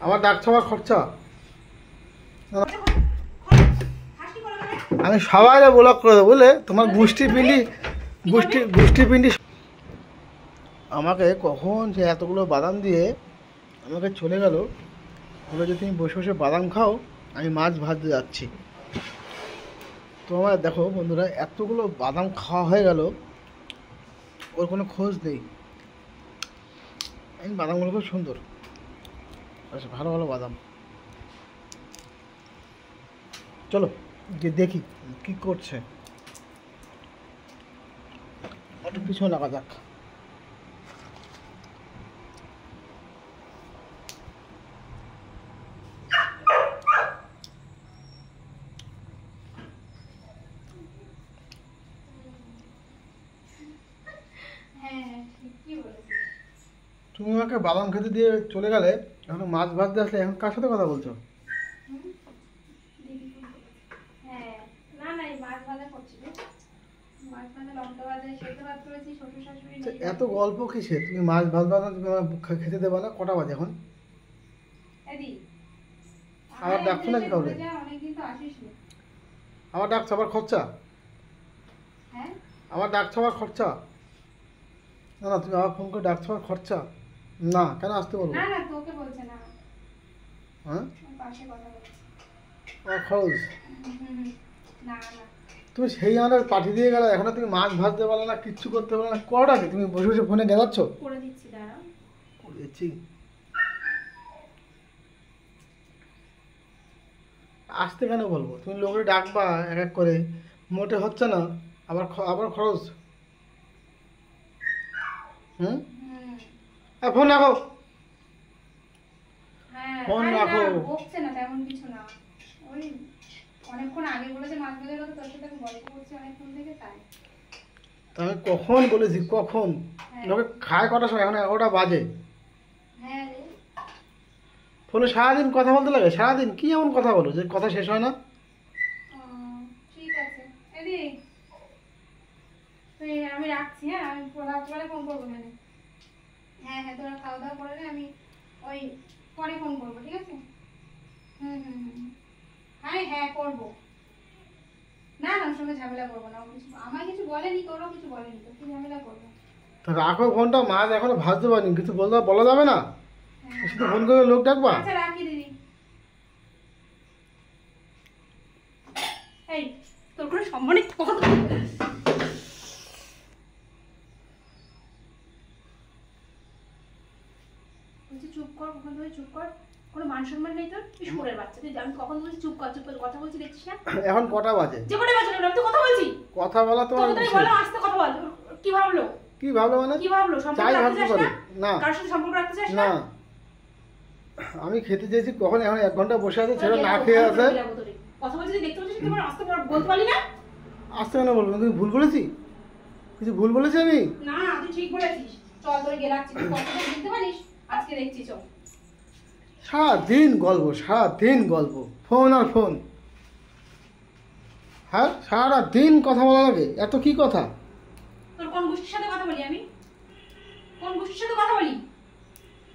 আবার ডাকছো আমার খরচা। আমি সবাই ব্লক করে দেবো বুঝলে, তোমার গোষ্ঠী পিন্ডি। আমাকে কখন যে এতগুলো বাদাম দিয়ে আমাকে চলে গেল, বলে যে তুমি বসে বসে বাদাম খাও, আমি মাছ ভাজতে যাচ্ছি। তো আমার দেখো বন্ধুরা, এতগুলো বাদাম খাওয়া হয়ে গেল, ওর কোনো খোঁজ নেই। এই বাদামগুলো খুব সুন্দর, আচ্ছা ভালো ভালো বাদাম। চলো গিয়ে দেখি কি করছে, একটু পিছনে লাগা যাক। তুমি আমাকে বাদাম খেতে দিয়ে চলে গেলে, এখন মাছ ভাজতে আসলে, এখন কার সাথে কথা বলছো? এত গল্প কিসে? তুমি মাছ ভাজবা না, তুমি আমার খেতে দেবা না? কটা বাজে এখন? আবার ডাকছো নাকি কাউরে? আবার ডাকছো আবার খরচা? আবার ডাকছো আবার খরচা? না না, তুমি আবার ফোন করে ডাকছো আবার খরচা? না, কেন আসতে বলবো? হ্যাঁ, আমার খরচ। তুমি সেই আমাদের পাঠিয়ে দিয়ে গেলে, এখনো তুমি মাছ ভাজতে পারো না, কিচ্ছু করতে পারো না, কটা কি তুমি বসে বসে ফোনে গেলাচ্ছ? করে দিচ্ছি। আসতে কেন বলবো? তুমি লোকের ডাকবা এক এক করে, মোটে হচ্ছে না, আবার খরচ। হুম, ফোন রাখো, ফোন রাখো। তা আমি কখন বলেছি, কখন? লোকে খায় কটার সময়? এখন 11টা বাজে। ফোনে সারাদিন কথা বলতে লাগে, সারাদিন কি এমন কথা বলো যে কথা শেষ হয় না? আমি রাখছি। হ্যাঁ, আমি রাত্রিবেলা ফোন করবো। হ্যাঁ, তোরা খাওয়া দাওয়া করে আমি ওই পরে ফোন করবো, ঠিক আছে? হ্যাঁ করবো। না ওর সঙ্গে ঝামেলা করবো না, আমার কিছু বলেনি, তোরও কিছু বলেনি, তো কি ঝামেলা করবো? তো রাখো ফোনটা, মাছ এখনো ভাজতে পারিনি, কিছু বলা যাবে না? শুধু ফোন করে লোক ডাকবা? আচ্ছা রাখি দিদি। এই তোর কোনো সম্মানিত কথা চুপ কর, কখন ধরে চুপ কর, কোনো মান সম্মান নেই তোর? তুই শুয়োরের বাচ্চা, তুই আমি কখন বলছি চুপ কর কথা বলছি, দেখছিস না? এখন কটা বাজে? যে কটা বাজে আমি তো কথা বলছি। কথা বলা তো বলো, আস্তে কথা বল। কি ভাবলো মানে? কি ভাবলো? সম্পর্ক রাখতে চাস না? না, কার সাথে সম্পর্ক রাখতে চাস না? আমি খেতে চেয়েছি কখন, এখন 1 ঘন্টা বসে আছে, ছেলে না খেয়ে আছে। কথা বলছিস, দেখতে পাচ্ছিস তোমার আস্তে বলতে পারি না? আস্তে কেন বলবো? তুমি ভুল বলেছি? কিছু ভুল বলেছি আমি? না, তুই ঠিক বলেছিস। চল তোরে গেলাচ্ছি, তুই কথাটা বুঝতে পারিস? আজকে দেখছি চল। সারাদিন গল্প, ফোন আর ফোন। হ্যাঁ, সারাদিন কথা বলা লাগে, এত কি কথা? তোর কোন গোষ্ঠীর সাথে কথা বলি আমি? কোন গোষ্ঠীর সাথে কথা বলি?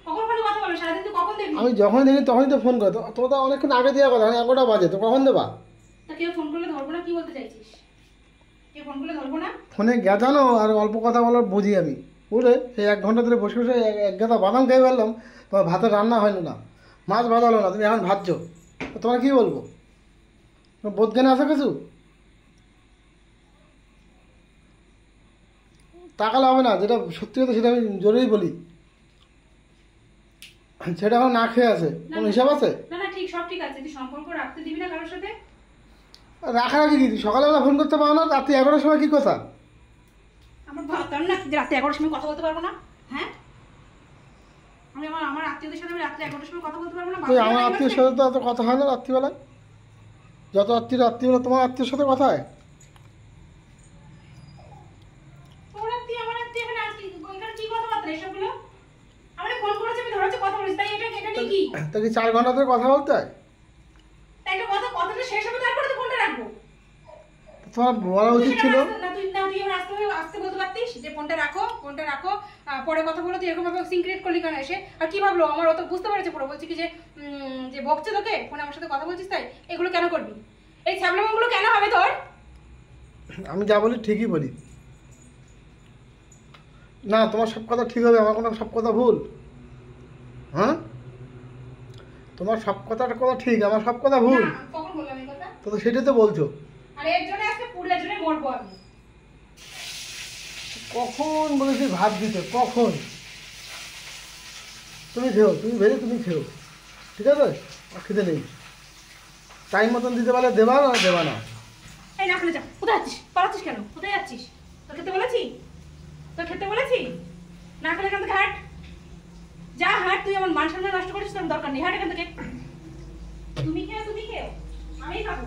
কখন কথা বলো সারাদিন? তুই কখন দেখবি? আমি যখন দেখি তখনই তো ফোন করে। তো তো অনেকক্ষণ আগে দেওয়া কথা, 11টা বাজে, তো কখন দেবা? তা কেউ ফোন করলে ধরবো না, কি বলতে চাইছিস? কেউ ফোন করলে ধরবো না? ফোনে গেছানো আর অল্প কথা বলার বুঝি আমি, বুঝলে? সেই 1 ঘন্টা ধরে বসে বসে এক গাদা বাদাম খেয়ে ফেললাম, তোমার ভাতের রান্না হলো না, মাছ ভাজা হলো না, তুমি এখন ভাজছো, তোমার কি বলবো? বোধ জ্ঞানে আছে কিছু? তাকালে হবে না, যেটা সত্যি কথা সেটা আমি জোরেই বলি। সেটা এখন না খেয়ে আছে, কোন হিসাব আছে? না ঠিক, সব ঠিক আছে। তুই সম্পর্ক রাখতে দিবি না কারোর সাথে? রাখারাখি কি? সকালবেলা ফোন করতে পারো না, রাত্রি 11টার সময় কি কথা? আমার ভাবতাম না যে রাতে 11টার সময় কথা বলতে পারবো না। হ্যাঁ, আমি আমার আত্মীয়দের সাথে আমি রাত্রে 11টার সময় কথা বলতে পারবো না? আমার আত্মীয়ের সাথে তো এত কথা হয় না রাত্রিবেলায়। যত রাত্রিবেলা তোমার আত্মীয়ের সাথে কথা হয়। তোর আত্মীয় আমার আত্মীয়, এখানে কি কথাবার্তা এসবগুলো? আমারে ফোন করেছে, আমি ধরেছি কথা বলিস, তাই এটা কি? তা কি 4 ঘন্টা ধরে কথা বলতে হয়? তাই তো কথাটা শেষ হবে, তারপরে তো ফোনটা রাখবো। তোমার বলা উচিত ছিল। তুই এবার আসতে বলতে পারতিস যে ফোনটা রাখো পরে কথা বলো। তুই এরকম ভাবে সিক্রেট করলি কেন এসে? আর কি ভাবলো? আমার অত বুঝতে পেরেছে পুরো। বলছি কি যে বকছে তোকে, ফোনে আমার সাথে কথা বলছিস, তাই এগুলো কেন করবি? এই ছ্যাবলামগুলো কেন হবে তোর? আমি যা বলি ঠিকই বলি না? তোমার সব কথা ঠিক হবে, আমার কোনো সব কথা ভুল? হ্যাঁ, তোমার সব কথাটা কথা ঠিক, আমার সব কথা ভুল? কখন বললাম এই কথা? তো সেটাই তো বলছো। আর এর জন্য আজকে পুরো জন্য মরবো আমি। কখন বলেছি ভাত দিতে? কখন? তুমি খেও, তুমি ভেজে তুমি খেও, ঠিক আছে? আর খেতে নেই, টাইম মতন দিতে পারলে দেবা না, দেবা না। এই না খেলে যা। কোথায় যাচ্ছিস? পালাচ্ছিস কেন? কোথায় যাচ্ছিস? তোর খেতে বলেছি? না খেলে এখান থেকে হাট। যা হাট। তুই আমার মান সম্মান নষ্ট করিস, তোর দরকার নেই। হাট এখান থেকে। তুমি খেও, আমি খাবো।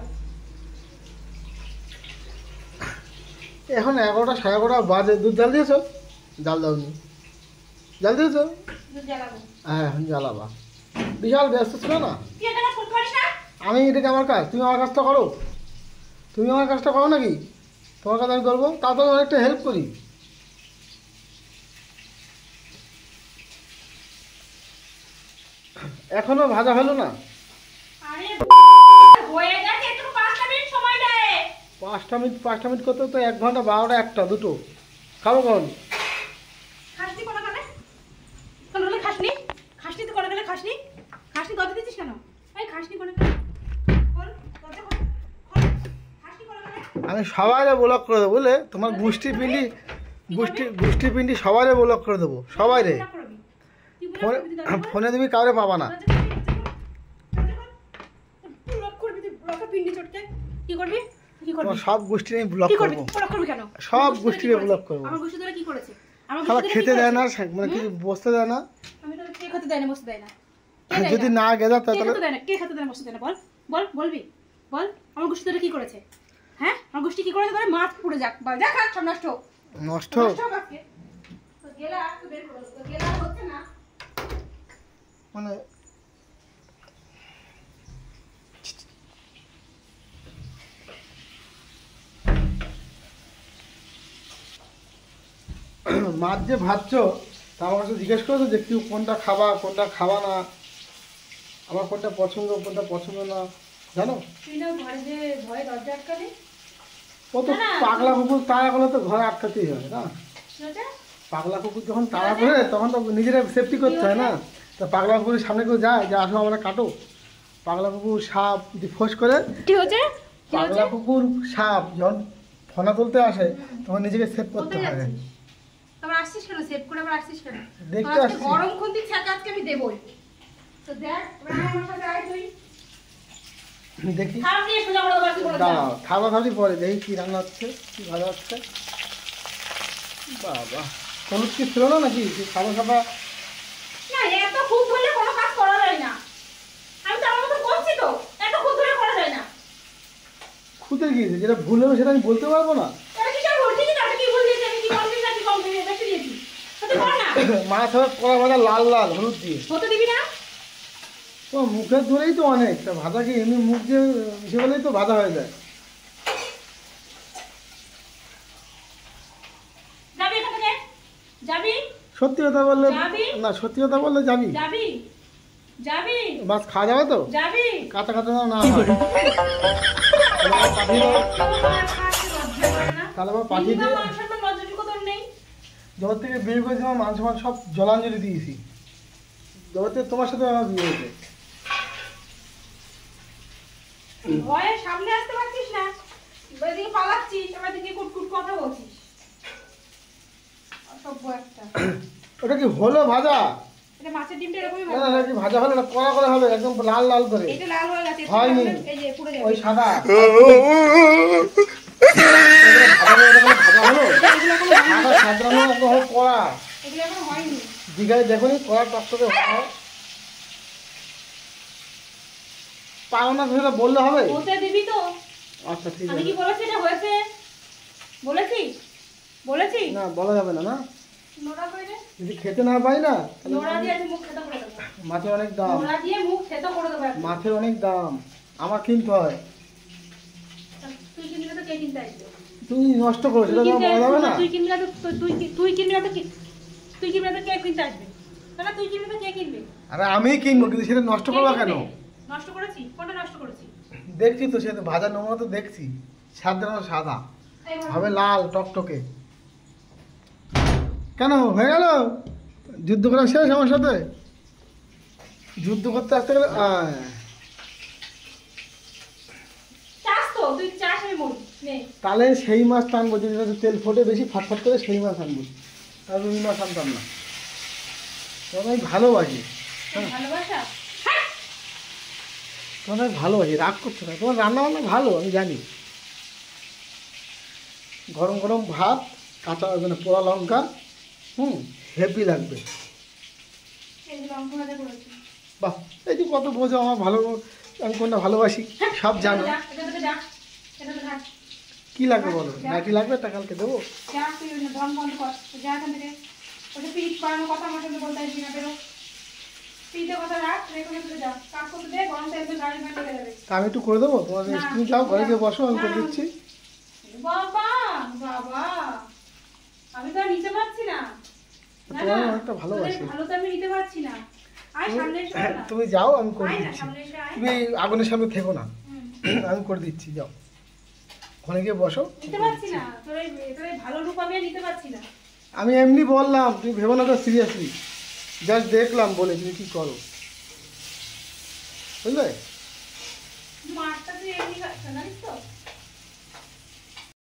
এখন 11টা 11:30 বাজে। দুধ জাল দিয়েছো? জাল দাওনি? জাল দিয়েছো? দুধ জ্বালাবো। হ্যাঁ, এখন জ্বালাবা। বিশাল ব্যস্ত ছিল না? তুই এটা কাজ করতে পারিস না? আমি এটাকে আমার কাজ, তুমি আমার কাজটা করো। তুমি আমার কাজটা করো নাকি? তোমার কাজ আমি করবো, তা তো অনেকটা হেল্প করি। এখনো ভাজা হলো না? আরে হয়ে গেছে, একটু 5টা মিনিট সময় দে। 5টা মিনিট করতে তো 1 ঘন্টা, 12টা 1টা 2টো খাবো কখন? খাসনি কোন কানে? কোন হলে খাসনি? খাসনি তো কোন গেলে খাসনি? খাসনি দরজা দিছিস কেন? এই খাসনি কোন গেলে? খোল, দরজা খোল। খাসনি কোন গেলে? আমি সবাইরে ব্লক করে দেবো, বুঝলে? তোমার গোষ্ঠী পিন্ডি সবাইরে ব্লক করে দেবো, সবাইরে। ফোনে তুমি কাউরে পাবা না। তোমার সব গোষ্ঠী আমি ব্লক করবো, সব গোষ্ঠীরে ব্লক করবো। খাবার খেতে দেয় না, মানে কিছু বসতে দেয় না। যদি না গেজা তাহলে বল আমার গোষ্ঠী তোরা কি করেছে? হ্যাঁ, আমার গোষ্ঠী কি করেছে? তোরা মাছ পুড়ে যাক, বল যা খাট সব নষ্ট নষ্ট। তো গেলা তো বের করো, তো গেলা হচ্ছে না। মানে মাছ যে ভাবছো তা আমার কাছে জিজ্ঞেস করেছো যে কেউ কোনটা খাবা কোনটা খাবা না, আমার কোনটা পছন্দ কোনটা পছন্দ না, জানো? তুই না ঘরে যে ভয়ে দরজা আটকালি। ও তো পাগলা কুকুর, তাড়া করলে তো ঘরে আটকাতেই হয় না? পাগলা কুকুর যখন তাড়া করে তখন তো নিজেরা সেফটি করতে হয় না? তা পাগলা কুকুরের সামনে কেউ যায় যে আসো আমরা কাটো? পাগলা কুকুর সাপ যদি ফোঁস করে, কি হচ্ছে? পাগলা কুকুর সাপ যখন ফনা তুলতে আসে তখন নিজেকে সেভ করতে হয়। তোমরা আসছিস কেন? সেভ করে আবার আসছিস কেন? দেখতে আসছি। গরম খুন্তি ছাকা আজকে আমি দেবই। তো দেখ, আমার সাথে আয় তুই। দেখি খাবার নিয়ে সোজা করে বাকি বলে দাঁড়াও, খাবার খাবি পরে, দেখি কি রান্না হচ্ছে, কি ভালো হচ্ছে। বাবা, হলুদ কি ছিল না নাকি? খাবার খাবার না, এত খুব ধরলে কোনো কাজ করা যায় না। আমি তো আমার মতো করছি, তো এত খুব ধরে করা যায় না। খুঁতে গিয়েছে, যেটা ভুল হবে সেটা আমি বলতে পারবো না। তাহলে কি সব বলছিস? তাহলে কি বলছিস? আমি কি কম দিয়েছি না কি কম দিয়েছি? বেশি দিয়েছি তো কর না। মাছ হবে কড়া ভাজা লাল লাল হলুদ দিয়ে। হতে দিবি না? তো মুখের ধরেই তো অনেক, তা ভাজা কি এমনি মুখ দিয়ে ইসে বলেই তো ভাজা হয়ে যায়। যাবি এখান থেকে? যাবি? সত্যি কথা বললে যাবি? না, সত্যি কথা বললে যাবি? যাবি? যাবি? মাছ খাওয়া যাবে তো? যাবি? কাঁচা কাঁচা না হয় পাঠিয়ে দাও, তাহলে আবার পাঠিয়ে দিয়ে। জগৎ থেকে বিয়ে করেছি, আমার মান সম্মান সব জলাঞ্জলি দিয়েছি। জগতে তোমার সাথে আমার বিয়ে হয়েছে। ভয়ে সামনে আসতে পারছিস না, এদিকে পালাচ্ছিস, আবার এদিকে কুটকুট কথা বলছিস। অসভ্য একটা। ওটা কি হলো ভাজা? এটা মাছের ডিমটা এরকমই না না, কি ভাজা হলো না, কড়া করে হবে একদম লাল লাল করে। এটা লাল হয়ে গেছে, হয়নি, এই যে পুরো ওই যাবে। সাদা ভাজা হলো, সাদা একদম হলো কড়া। এগুলো এখন হয়নি। দীঘায় দেখুনি কড়া টকটকে পাও না, সেটা বললে হবে? বলতে দিবি তো? আচ্ছা ঠিক আমি আছে। কি বলেছি এটা হয়েছে? বলেছি? বলেছি? না বলা যাবে না, না নোড়া করে দে। যদি খেতে না পাই না নোড়া দিয়ে আমি মুখ থেতো করে দেবো। মাছের অনেক দাম, নোড়া দিয়ে মুখ থেতো করে দেবো একদম। মাছের অনেক দাম, আমার কিনতে হয়। তুই কিনলে তো কে কিনতে আসবে? তুমি নষ্ট করেছো, এটা তোমার বলা যাবে না। তুই কিনবি না তো তুই কিনবি না তো তুই কিনবি না তো কে কিনতে আসবে? তাহলে তুই কিনবি তো কে কিনবে? আরে আমি কিনবো, কিন্তু সেটা নষ্ট করবা কেন? নষ্ট করেছি? কোনটা নষ্ট করেছি? দেখছি তো, সেটা ভাজা নমুনা তো দেখছি, সাদা না সাদা হবে লাল টকটকে। কেন হয়ে গেল? যুদ্ধ করা শেষ আমার সাথে? যুদ্ধ করতে আসতে গেলে চাস তো তুই চাস, আমি বলি নে। তাহলে সেই মাছ টানবো, যেটা তেল ফোটে বেশি ফাটফাট করে, সেই মাছ আনবো। আর রুই মাছ আনতাম না। তোমার আমি ভালোবাসি। হ্যাঁ, ভালোবাসা তোমার আমি ভালোবাসি, রাগ করছো না। তোমার রান্না বান্না ভালো, আমি জানি। গরম গরম ভাত, কাঁচা মানে পোড়া লঙ্কা, হেভি লাগবে। এই যে লঙ্কা ভাজা করেছি। বাহ, এই যে কত বোঝো আমার ভালো, আমি কোনটা ভালোবাসি সব জানো। এটা তো যা, এটা তো থাক। কি লাগবে বলো? নাইটি লাগবে, তা কালকে দেবো। যা তুই ধন বন্ধ কর, যা এখান থেকে। ওটা পিট করানোর কথা আমার সাথে বলতে আসবি না, বেরো। পিঠে কথা রাখ, রেখে তুই যা, কাজ করতে দে, গরম তেল দিয়ে গাড়ি লেগে যাবে। তা আমি একটু করে দেবো তোমার, না, তুমি যাও ঘরে গিয়ে বসো, আমি করে দিচ্ছি। বাবা বাবা, আমি তো আর নিতে পারছি না। না, তোমার না, অনেকটা ভালোবাসি। তোদের ভালো তো আমি নিতে পারছি না। আয় সামনে এসে বল না। তুমি যাও, আমি করে আয় না, দিচ্ছি। সামনে এসে আয়। তুমি আগুনের সামনে থেকো না, হুম, আমি করে দিচ্ছি, যাও ঘরে গিয়ে বসো। নিতে পারছি না, তোর এই ভালো রূপ আমি আর নিতে পারছি না। আমি এমনি বললাম, তুমি ভেবো না তো সিরিয়াসলি, জাস্ট দেখলাম বলে তুমি কি করো, বুঝলে? মাছটা তুই এমনি খাচ্ছ, জানিস তো?